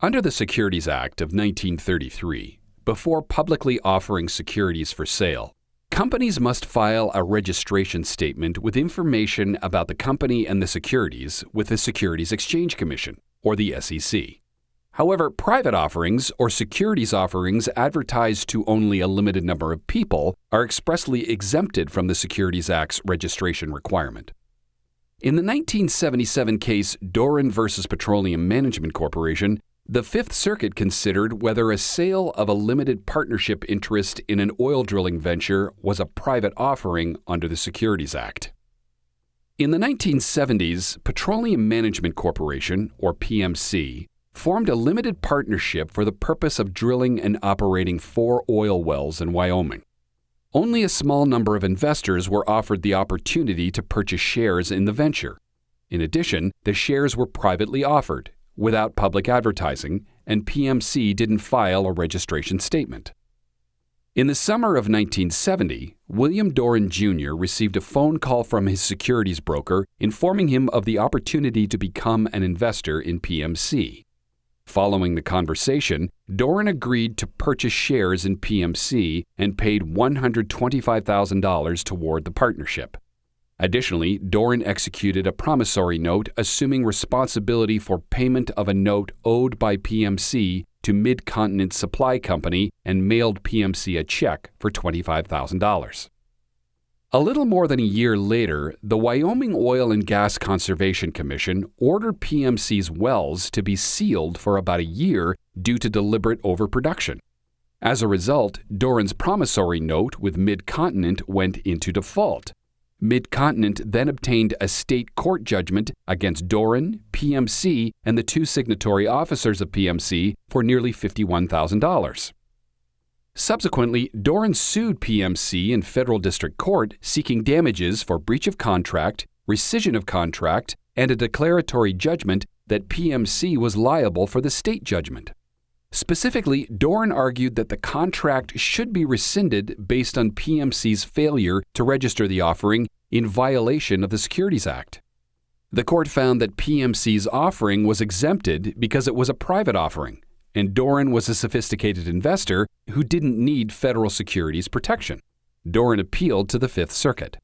Under the Securities Act of 1933, before publicly offering securities for sale, companies must file a registration statement with information about the company and the securities with the Securities Exchange Commission, or the SEC. However, private offerings or securities offerings advertised to only a limited number of people are expressly exempted from the Securities Act's registration requirement. In the 1977 case Doran v. Petroleum Management Corporation, the Fifth Circuit considered whether a sale of a limited partnership interest in an oil drilling venture was a private offering under the Securities Act. In the 1970s, Petroleum Management Corporation, or PMC, formed a limited partnership for the purpose of drilling and operating 4 oil wells in Wyoming. Only a small number of investors were offered the opportunity to purchase shares in the venture. In addition, the shares were privately offered, without public advertising, and PMC didn't file a registration statement. In the summer of 1970, William Doran Jr. received a phone call from his securities broker informing him of the opportunity to become an investor in PMC. Following the conversation, Doran agreed to purchase shares in PMC and paid $125,000 toward the partnership. Additionally, Doran executed a promissory note assuming responsibility for payment of a note owed by PMC to Mid-Continent Supply Company and mailed PMC a check for $25,000. A little more than a year later, the Wyoming Oil and Gas Conservation Commission ordered PMC's wells to be sealed for about a year due to deliberate overproduction. As a result, Doran's promissory note with Mid-Continent went into default. Mid-Continent then obtained a state court judgment against Doran, PMC, and the 2 signatory officers of PMC for nearly $51,000. Subsequently, Doran sued PMC in federal district court seeking damages for breach of contract, rescission of contract, and a declaratory judgment that PMC was liable for the state judgment. Specifically, Doran argued that the contract should be rescinded based on PMC's failure to register the offering in violation of the Securities Act. The court found that PMC's offering was exempted because it was a private offering, and Doran was a sophisticated investor who didn't need federal securities protection. Doran appealed to the Fifth Circuit.